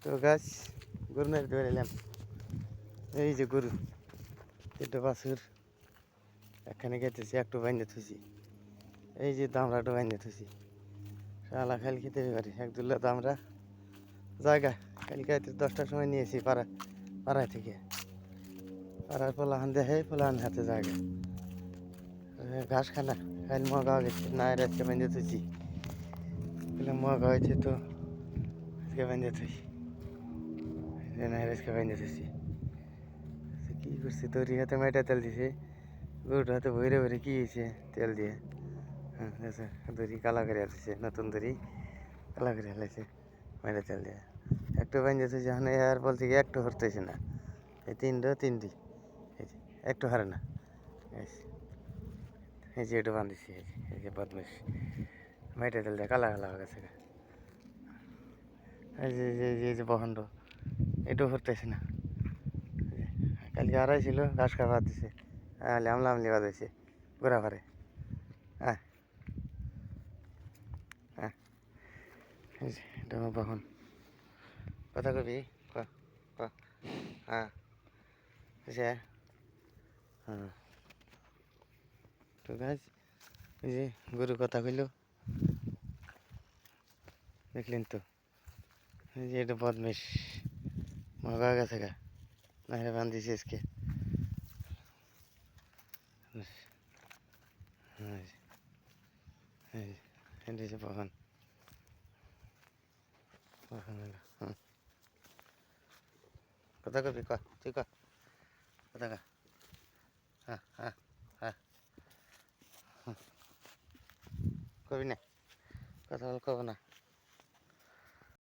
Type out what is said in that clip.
তো গাছ গরু মেরে ধরে এলাম। এই যে গরু, এটা বাছুর এখানে গেতেছি, একটু বাইন্দে থুছি। এই যে দামড়াটা বাইন্দে থুছি, শালা খালি খেতে পারি এক দুল্লা দামড়া জায়গা। কালকে রাতে 10টার সময় নিয়েছি পাড়ায় থেকে। পাড়ার পোলাহান দেখে পোলাহান হাতে জায়গা ঘাস খানা খালি মগা গেছে না, আজকে বাইন্দে থুছি। মগা হয়েছে তো আজকে বাইন্দে থুই না, আজকে বাইন্দে থুছি। কি করছে, দড়ি হাতে মাইটা তেল দিছে, গরুটা হাতে ভরে ভরে কি হয়েছে তেল দিয়ে। হ্যাঁ দড়ি কালা করে দিছে, নতুন দড়ি কালা করে হেলাইছে মাইটা তেল দিয়ে। একটু বাইন্দে থুইছে, এখন আর বলছে কি একটু হরতেছে না। এই তিনটি এই যে একটু হারে না। এই যে একটু বান্ধিছি, এই যে বদমাস মাইটা তেল দিয়ে কালা কালা হয়ে গেছে। এই যে এই যে বহন্ড এটাও হরতেছে না। কালকে আড়াই ছিল, ঘাস খাওয়া বাদ দিছে, আমলা আমলি বাদ হয়েছে ঘোরা ফারে। হ্যাঁ হ্যাঁ, এই যে এটা আমার বাহন। কথা কবি ক ক হ্যাঁ বুঝছে। হ্যাঁ তো গাছ, এই যে গরু কথা কইল দেখলেন তো। এই যে এটা বদমেশ মগা গেছে গা, নাহলে বান্ধিছে আজকে। হ্যাঁ এই যে বাহন বাহন হলো। হুম, কথা কবি ক, তুই ক কথা কা। হ্যাঁ হ্যাঁ হ্যাঁ, কবি না, কথা বল কব না।